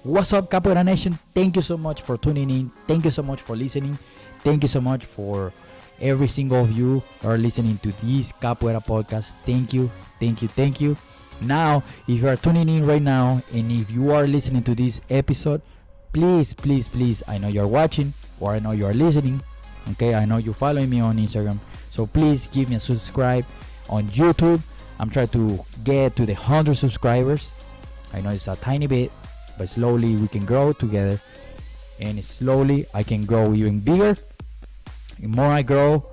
What's up, Capoeira Nation? Thank you so much for tuning in. Thank you so much for listening. Thank you so much for every single of you who are listening to this Capoeira podcast. Thank you, thank you, thank you. Now, if you are tuning in right now and if you are listening to this episode, please, please, please, I know you're watching or I know you're listening. Okay, I know you're following me on Instagram. So please give me a subscribe on YouTube. I'm trying to get to the 100 subscribers. I know it's a tiny bit, but slowly we can grow together, and slowly I can grow even bigger. The more I grow,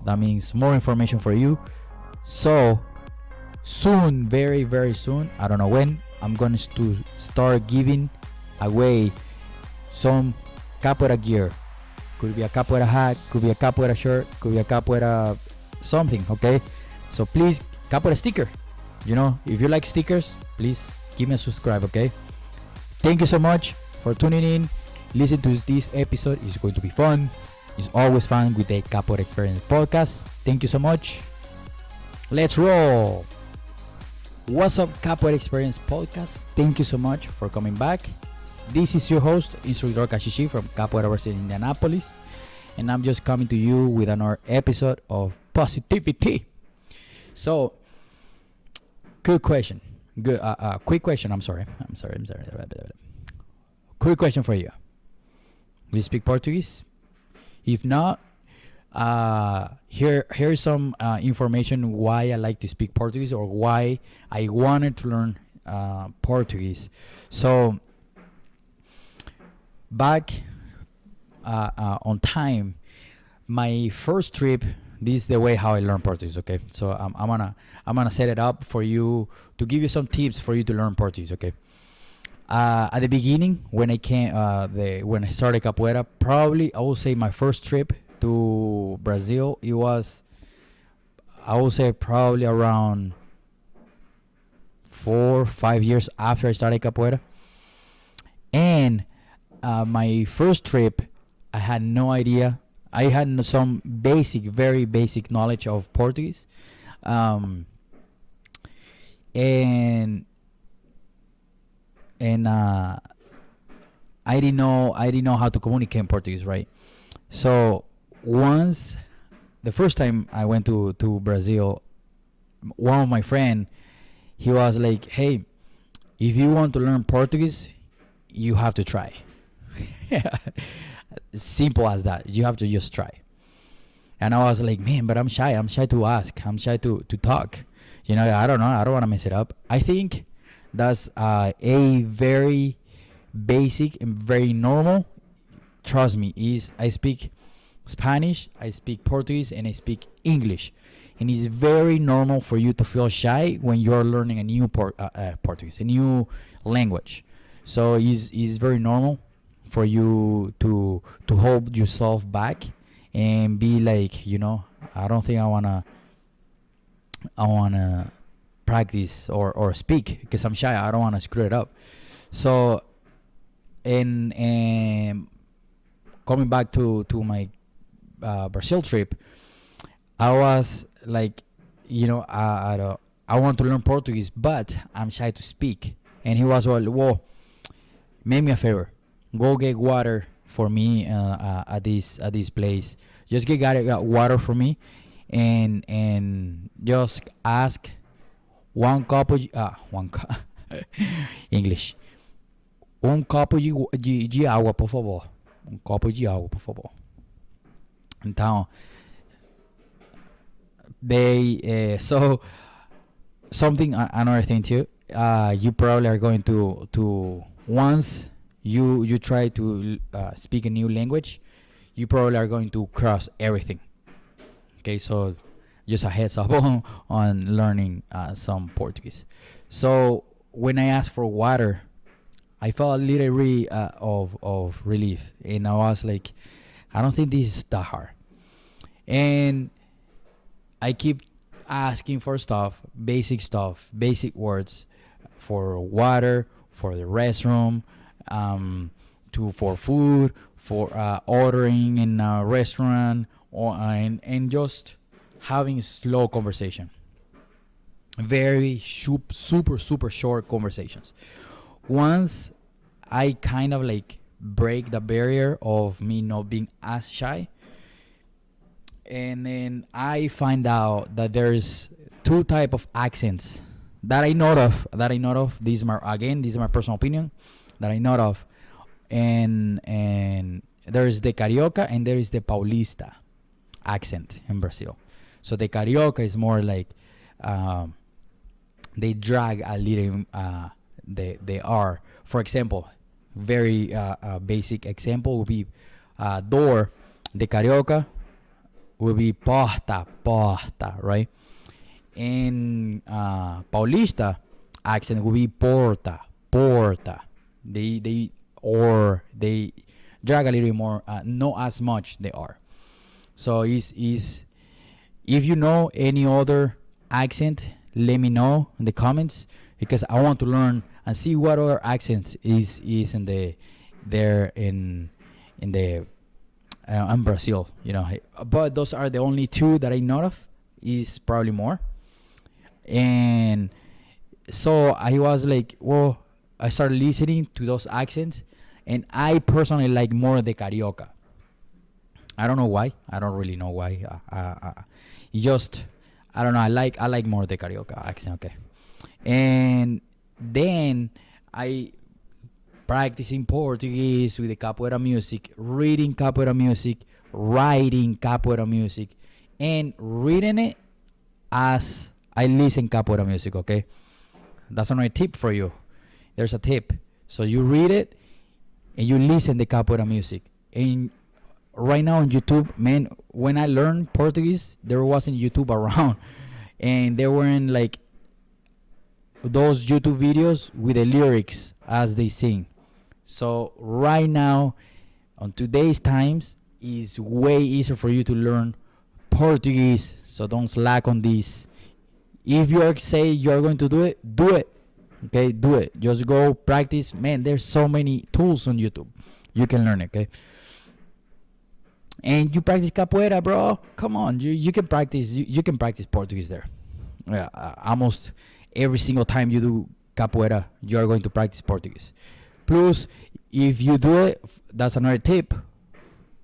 that means more information for you. So soon, very very soon, I don't know when, I'm going to start giving away some capoeira gear. Could be a capoeira hat, could be a capoeira shirt, could be a capoeira something. Okay, so please, capoeira sticker, if you like stickers, please give me a subscribe. Okay, thank you so much for tuning in. Listen to this episode. It's going to be fun. It's always fun with the Capoeira Experience podcast. Thank you so much. Let's roll. What's up, Capoeira Experience podcast? Thank you so much for coming back. This is your host, Instructor Kashishi from Capoeira Indianapolis, and I'm just coming to you with another episode of positivity. So, good question. Quick question. I'm sorry. Quick question for you. Do you speak Portuguese? If not, here's some information why I like to speak Portuguese or why I wanted to learn Portuguese. So back on time, my first trip. This is the way how I learn Portuguese. Okay, so I'm gonna set it up for you to give you some tips for you to learn Portuguese. Okay. At the beginning, when I started capoeira, probably I will say my first trip to Brazil, it was, I will say, probably around 4 or 5 years after I started capoeira. And my first trip, I had no idea. I had some very basic knowledge of Portuguese, and I didn't know how to communicate in Portuguese, right? So the first time I went to Brazil, one of my friend, he was like, "Hey, if you want to learn Portuguese, you have to try." Simple as that. You have to just try. And I was like, "Man, but I'm shy. I'm shy to ask. I'm shy to talk. I don't know. I don't want to mess it up." I think that's a very basic and very normal. Trust me, I speak Spanish, I speak Portuguese, and I speak English, and it's very normal for you to feel shy when you're learning a new Portuguese, a new language. So it's very normal for you to hold yourself back and be like, I don't think I wanna practice or speak because I'm shy. I don't want to screw it up. So, and coming back to my Brazil trip, I was like, I want to learn Portuguese, but I'm shy to speak. And he was like, "Whoa, make me a favor, go get water for me at this place. Just get water for me, and just ask one copo English. Copo de água, por favor. Copo de água, por favor." Então, they so something another thing too. You probably are going to once you try to speak a new language, you probably are going to cross everything. Okay, so just a heads up on learning some Portuguese. So when I asked for water, I felt a little of relief, and I was like, I don't think this is that hard. And I keep asking for basic words for water, for the restroom, for food, for ordering in a restaurant, and just having slow conversation. Very super short conversations. Once I kind of like break the barrier of me not being as shy. And then I find out that there's two type of accents that I know of. This is my personal opinion that I know of. And there's the Carioca and there is the Paulista accent in Brazil. So the Carioca is more like they drag a little the R. For example, very basic example would be door. The Carioca will be porta, porta, right? And Paulista accent will be porta, porta. They drag a little bit more, not as much they are. So is if you know any other accent, let me know in the comments because I want to learn and see what other accents is in the there in the in Brazil, you know. But those are the only two that I know of. Is probably more. And so I was like, well, I started listening to those accents, and I personally like more the Carioca. I don't know why. I don't really know why. Just I don't know. I like more the Carioca accent. Okay, and then I practicing Portuguese with the capoeira music, reading capoeira music, writing capoeira music, and reading it as I listen capoeira music. Okay, that's another tip for you. There's a tip. So you read it and you listen the capoeira music. And right now on YouTube, man, when I learned Portuguese, there wasn't YouTube around, and there weren't like those YouTube videos with the lyrics as they sing. So right now, on today's times, is way easier for you to learn Portuguese. So don't slack on this. If you say you're going to do it, do it. Okay, do it. Just go practice. Man, there's so many tools on YouTube. You can learn it, okay? And you practice capoeira, bro. Come on, you can practice. You can practice Portuguese there. Yeah, almost every single time you do capoeira, you are going to practice Portuguese. Plus, if you do it, that's another tip.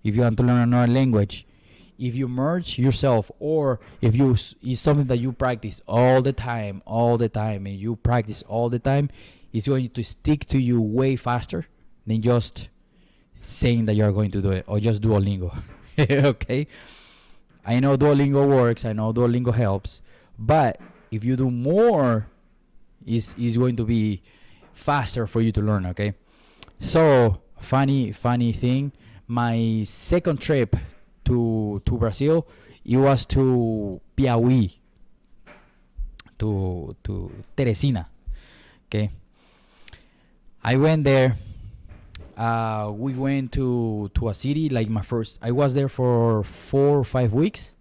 If you want to learn another language, if you merge yourself, or if you it's something that you practice all the time, and you practice all the time, it's going to stick to you way faster than just saying that you're going to do it, or just Duolingo. Okay, I know Duolingo works, I know Duolingo helps, but if you do more, is going to be faster for you to learn. Okay, so funny thing, my second trip to Brazil, it was to Piauí, to Teresina. Okay, I went there. We went to a city like I was there for 4 or 5 weeks.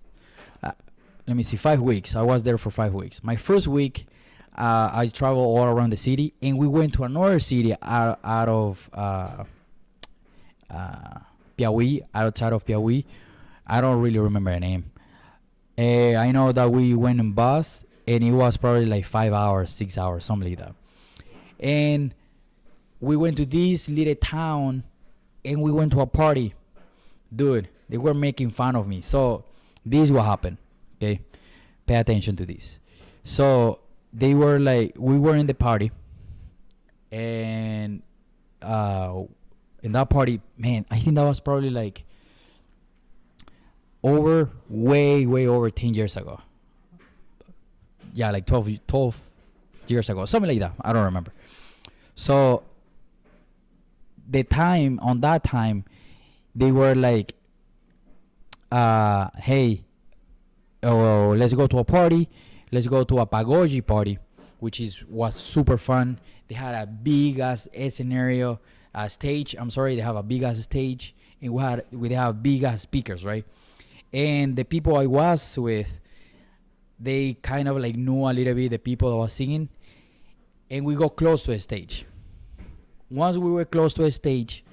Let me see, 5 weeks. I was there for 5 weeks. My first week, I traveled all around the city, and we went to another city out of Piauí, outside of Piauí. I don't really remember the name. I know that we went in bus, and it was probably like 5 hours, 6 hours, something like that. And we went to this little town, and we went to a party. Dude, they were making fun of me. So this is what happened. Okay, pay attention to this. So they were like, we were in the party, and in that party, man, I think that was probably like way over 10 years ago. Yeah, like 12 years ago, something like that. I don't remember. So on that time, they were like, hey, oh, let's go to a party. Let's go to a pagode party, which was super fun. They had a big ass scenario, stage. I'm sorry, they have a big ass stage, and we have big ass speakers, right? And the people I was with, they kind of like knew a little bit the people that was singing, and we got close to a stage. Once we were close to a stage,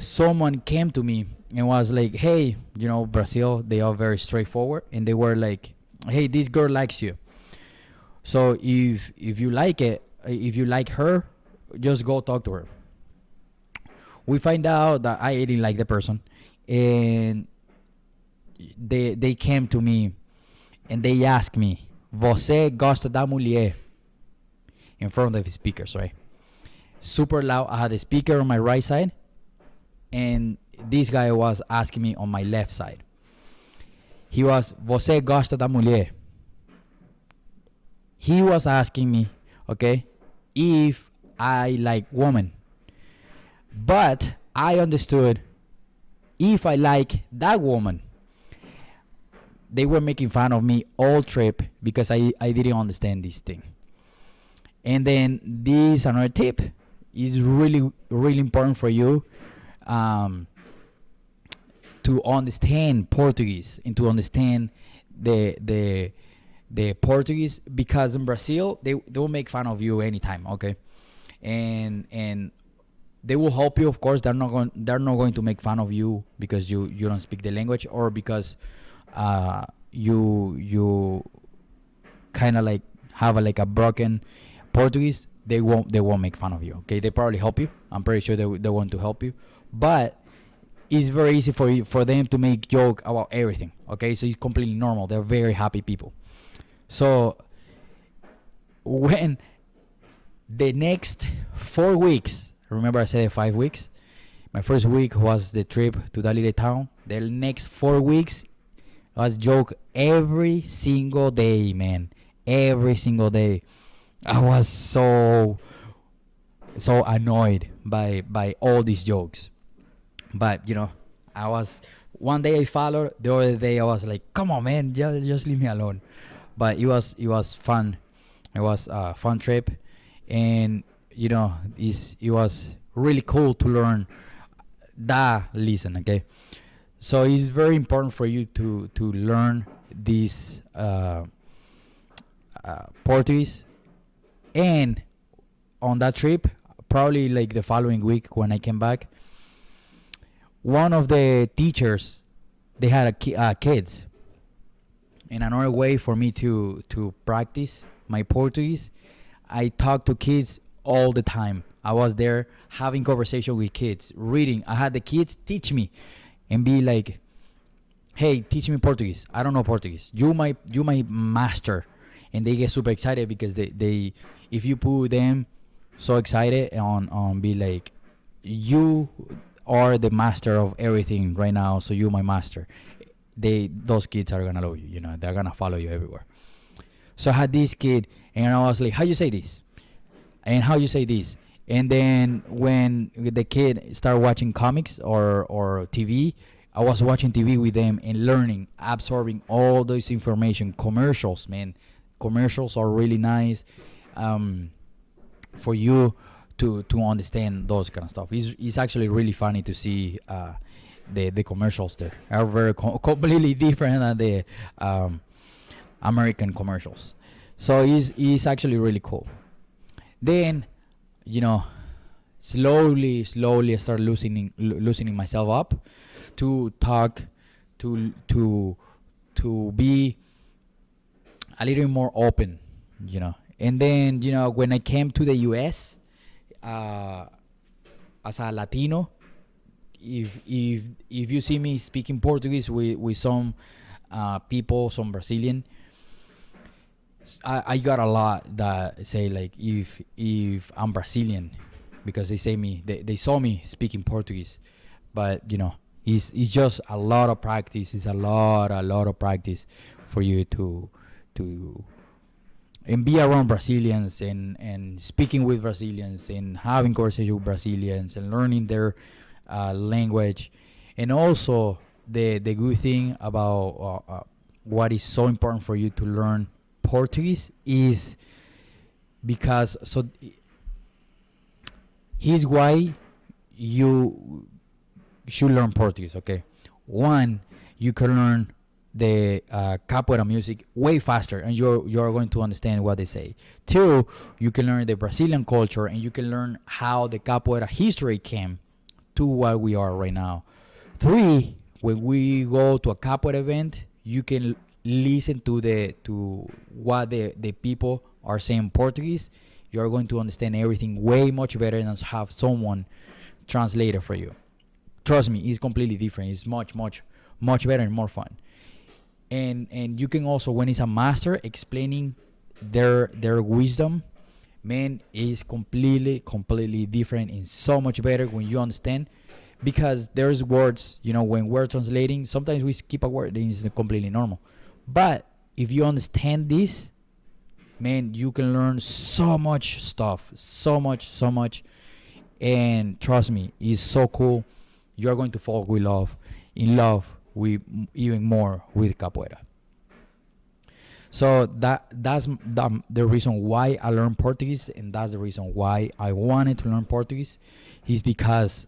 someone came to me and was like, hey, you know, Brazil, they are very straightforward, and they were like, hey, this girl likes you. So if you like her, just go talk to her. We find out that I didn't like the person, and they came to me and they asked me, "Você gosta da mulher?" In front of the speakers, right? Super loud. I had a speaker on my right side, and this guy was asking me on my left side. He was, "Você gosta da mulher?" He was asking me, okay, if I like women. But I understood if I like that woman. They were making fun of me all trip because I didn't understand this thing. And then this another tip is really, really important for you, to understand Portuguese and to understand the Portuguese, because in Brazil they will make fun of you anytime, okay, and they will help you. Of course, they're not going to make fun of you because you don't speak the language, or because you kind of like have a broken Portuguese. They won't make fun of you, okay. They probably help you. I'm pretty sure they want to help you, but it's very easy for them to make joke about everything, okay. So it's completely normal. They're very happy people. So when the next 4 weeks, remember I said 5 weeks, my first week was the trip to that little town. The next 4 weeks was joke every single day, man. Every single day. I was so annoyed by all these jokes. But I was, one day I followed, the other day I was like, come on, man, just leave me alone. But it was fun. It was a fun trip, and it was really cool to learn that lesson. Okay, so it's very important for you to learn this Portuguese. And on that trip, probably like the following week when I came back, one of the teachers, they had kids. And another way for me to practice my Portuguese, I talk to kids all the time. I was there having conversation with kids, reading. I had the kids teach me and be like, hey, teach me Portuguese. I don't know Portuguese. You my master. And they get super excited because they if you put them so excited on be like, you are the master of everything right now, so you my master. Those kids are gonna love you. They're gonna follow you everywhere. So I had this kid, and I was like, how you say this, and how you say this. And then when the kid started watching comics or TV, I was watching TV with them and learning, absorbing all this information. Commercials, man, commercials are really nice for you to understand those kind of stuff. It's actually really funny to see the commercials there are very completely different than the American commercials. So it's actually really cool. Then slowly I start loosening myself up to talk, to be a little more open, and then when I came to the US as a Latino, if you see me speaking Portuguese with some people, some Brazilian, I got a lot that say like if I'm Brazilian, because they saw me speaking Portuguese. But it's just a lot of practice. It's a lot of practice for you to and be around Brazilians and speaking with Brazilians and having conversation with Brazilians and learning their language. And also the good thing about what is so important for you to learn Portuguese is because here's why you should learn Portuguese. Okay, one, you can learn the capoeira music way faster, and you're going to understand what they say. Two, you can learn the Brazilian culture, and you can learn how the capoeira history came to what we are right now. Three, when we go to a capoeira event, you can listen to what the people are saying in Portuguese. you're going to understand everything way much better than have someone translate it for you. Trust me, it's completely different. It's much better and more fun. And you can also, when it's a master explaining their wisdom, man, is completely different and so much better when you understand, because there's words, when we're translating, sometimes we skip a word and it's completely normal. But if you understand this, man, you can learn so much stuff, so much, and trust me, it's so cool. You're going to fall in love with even more with capoeira. So that's the reason why I learned Portuguese, and that's the reason why I wanted to learn Portuguese, is because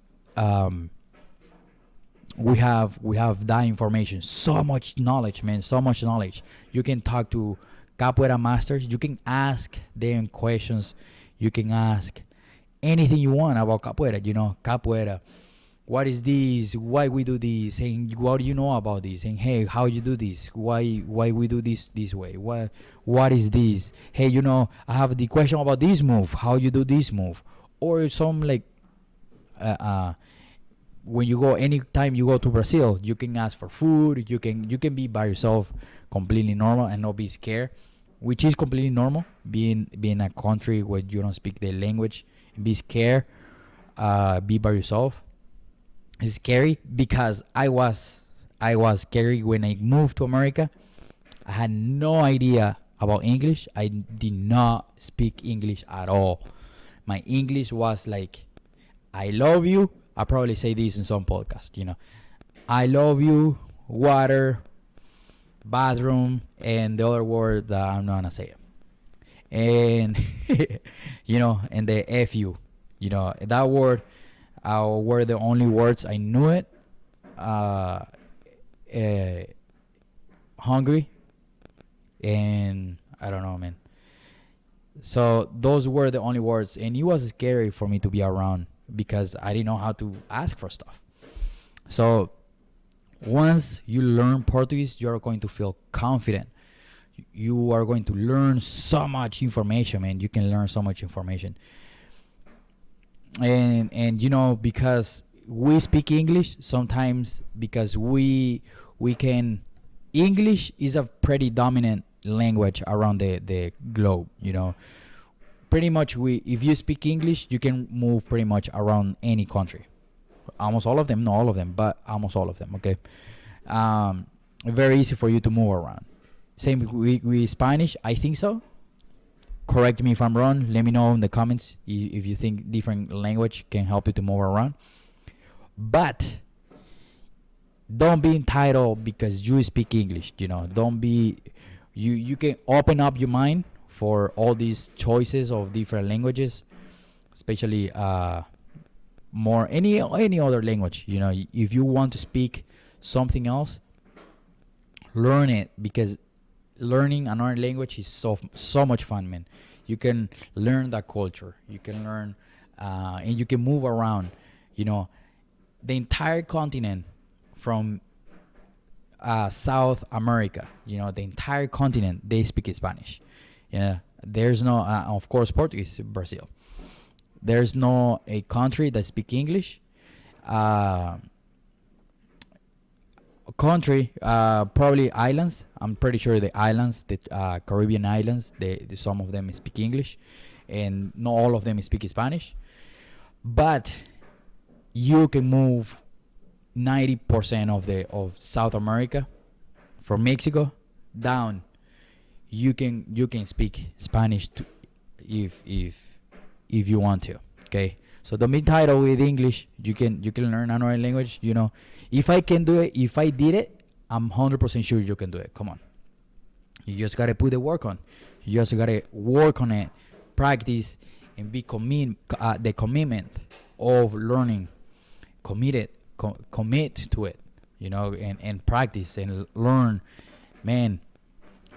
we have that information, so much knowledge, man, so much knowledge. You can talk to capoeira masters, you can ask them questions, you can ask anything you want about capoeira. Capoeira, what is this, why we do this, and what do you know about this, and hey, how you do this, why we do this way, what is this, hey, I have the question about this move, how you do this move. Or some like when you go, anytime you go to Brazil, you can ask for food, you can be by yourself, completely normal, and not be scared, which is completely normal, being a country where you don't speak the language, and be scared, be by yourself. It's scary, because I was scary when I moved to America. I had no idea about English. I did not speak English at all. My English was like, I love you. I probably say this in some podcast, I love you, water, bathroom, and the other word that I'm not gonna say it. And and the F you, that word were the only words I knew it. Hungry, and I don't know, man. So those were the only words, and it was scary for me to be around, because I didn't know how to ask for stuff. So once you learn Portuguese, you are going to feel confident. You are going to learn so much information, man. You can learn so much information. And because we speak English sometimes, because we can, English is a pretty dominant language around the globe. Pretty much, if you speak English, you can move pretty much around any country. Almost all of them, not all of them, but almost all of them. Okay, very easy for you to move around. Same with Spanish, I think so. Correct me if I'm wrong. Let me know in the comments if you think different language can help you to move around. But don't be entitled because you speak English. Don't be. You can open up your mind for all these choices of different languages, especially more any other language. If you want to speak something else, learn it, because learning another language is so much fun, man. You can learn that culture, you can learn and you can move around. The entire continent from South America, the entire continent, they speak Spanish. There's no of course Portuguese, Brazil. There's no a country that speak English. Country, probably islands. I'm pretty sure the islands, the Caribbean islands, some of them speak English, and not all of them speak Spanish. But you can move 90% of South America, from Mexico down. You can speak Spanish if you want to. Okay. So don't be entitled with English. You can learn another language. If I can do it, if I did it, I'm 100% sure you can do it. Come on. You just gotta put the work on. You just gotta work on it, practice, and be the commitment of learning. Commit to it. And practice and learn. Man,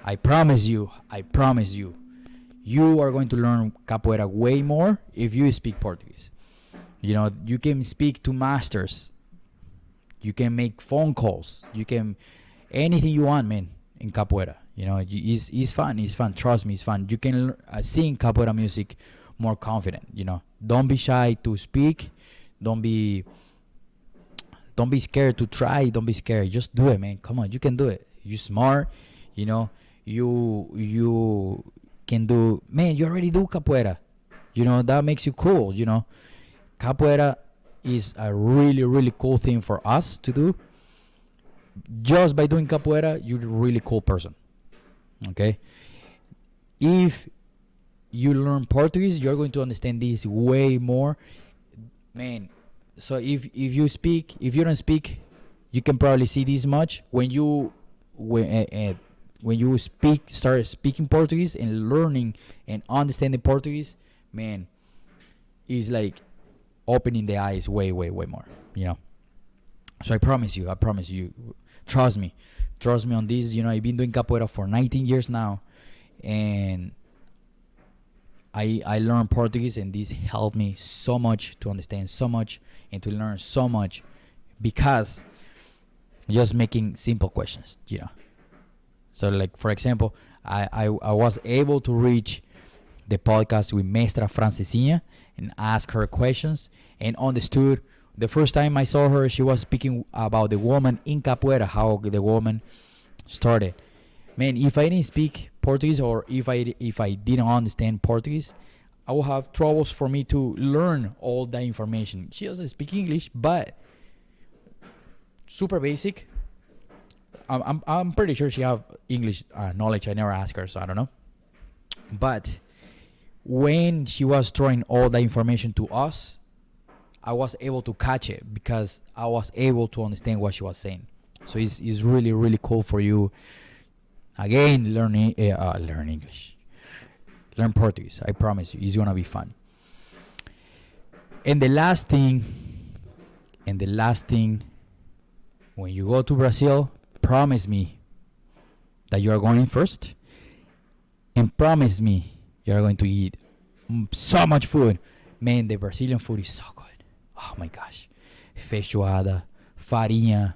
I promise you, you are going to learn capoeira way more if you speak Portuguese. You can speak to masters. You can make phone calls. You can anything you want, man, in capoeira. It's fun. It's fun. Trust me, it's fun. You can sing capoeira music more confident. Don't be shy to speak. Don't be don't be scared to try. Don't be scared. Just do it, man. Come on, you can do it. You smart. You can do. Man, you already do capoeira. That makes you cool. Capoeira is a really really cool thing for us to do. Just by doing capoeira, you're a really cool person. Okay. If you learn Portuguese, you're going to understand this way more, man. So if you don't speak, you can probably see this much when you start speaking Portuguese and learning and understanding Portuguese, man, is like opening the eyes way way more. So I promise you, trust me on this. I've been doing capoeira for 19 years now, and I learned Portuguese, and this helped me so much to understand so much and to learn so much, because just making simple questions. So like, for example, I was able to reach the podcast with Mestra Francesinha and ask her questions, and understood. The first time I saw her, she was speaking about the woman in capoeira, how the woman started. Man, if I didn't speak Portuguese, or if I didn't understand Portuguese, I would have troubles for me to learn all that information. She doesn't speak English, but super basic. I'm pretty sure she have English knowledge. I never asked her, so I don't know. But when she was throwing all the information to us, I was able to catch it, because I was able to understand what she was saying. So it's really really cool for you. Again, learn English, learn Portuguese. I promise you, it's gonna be fun. And the last thing, when you go to Brazil, promise me that you are going first, and promise me you are going to eat so much food. Man, the Brazilian food is so good. Oh my gosh. Feijoada, farinha,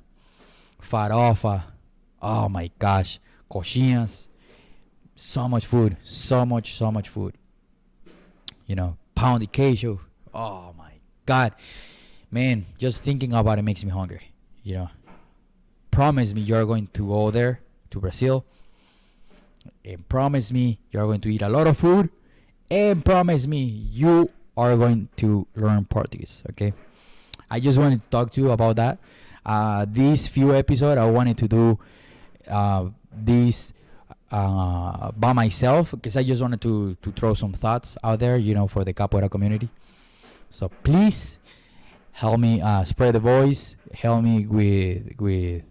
farofa. Oh my gosh. Coxinhas. So much food. So much food. Pound de queijo. Oh my God. Man, just thinking about it makes me hungry. Promise me you're going to go there to Brazil. And promise me you're going to eat a lot of food. And promise me you are going to learn Portuguese. Okay, I just wanted to talk to you about that. These few episodes, I wanted to do this by myself, because I just wanted to throw some thoughts out there, for the capoeira community. So please help me spread the voice. Help me with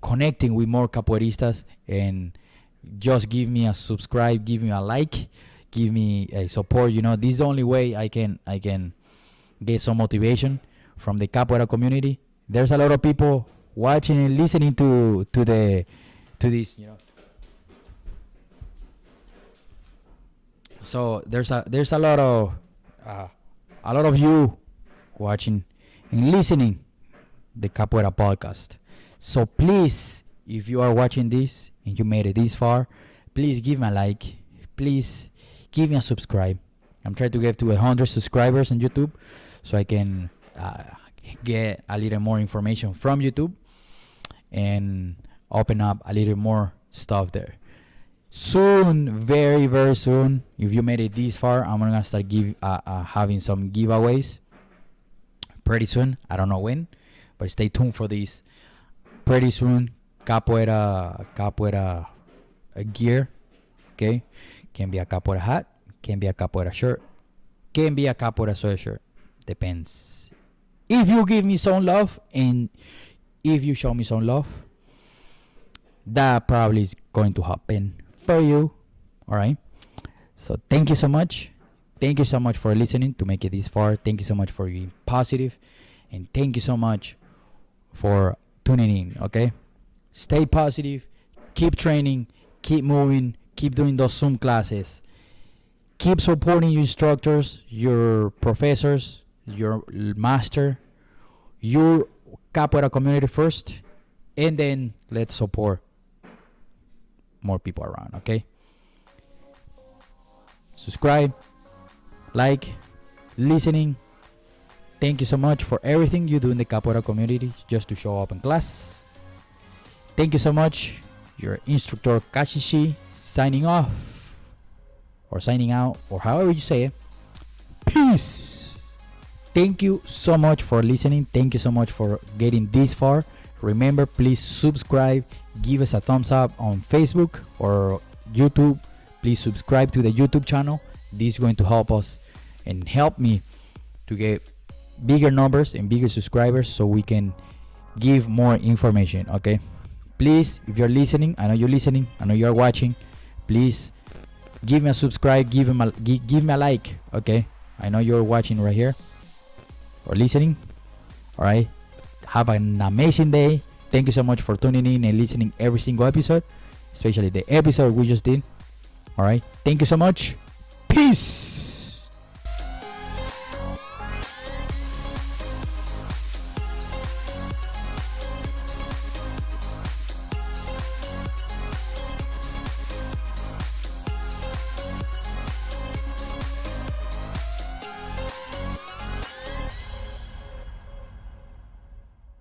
connecting with more capoeiristas, and just give me a subscribe, give me a like, give me a support. This is the only way I can get some motivation from the capoeira community. There's a lot of people watching and listening to this. So there's a lot of you watching and listening the capoeira podcast. So please, if you are watching this and you made it this far, please give me a like. Please give me a subscribe. I'm trying to get to 100 subscribers on YouTube, so I can get a little more information from YouTube and open up a little more stuff there. Soon, very very soon, if you made it this far, I'm gonna start having some giveaways pretty soon. I don't know when, but stay tuned for this. Pretty soon, capoeira gear. Okay, can be a capoeira hat, can be a capoeira shirt, can be a capoeira sweatshirt. Depends. If you give me some love, and if you show me some love, that probably is going to happen for you. All right. So thank you so much. Thank you so much for listening to make it this far. Thank you so much for being positive, and thank you so much for tuning in. Okay. Stay positive. Keep training. Keep moving. Keep doing those Zoom classes. Keep supporting your instructors, your professors, your master, your capoeira community first, and then let's support more people around. Okay, subscribe, like, listening. Thank you so much for everything you do in the capoeira community just to show up in class. Thank you so much. Your instructor Kashishi signing off, or signing out, or however you say it. Peace. Thank you so much for listening. Thank you so much for getting this far. Remember, please subscribe. Give us a thumbs up on Facebook or YouTube. Please subscribe to the YouTube channel. This is going to help us and help me to get bigger numbers and bigger subscribers so we can give more information. Okay, please, if you're listening, I know you're listening, I know you're watching, please give me a subscribe, give me a like. Okay, I know you're watching right here or listening. All right, have an amazing day. Thank you so much for tuning in and listening every single episode, especially the episode we just did. All right, thank you so much. Peace.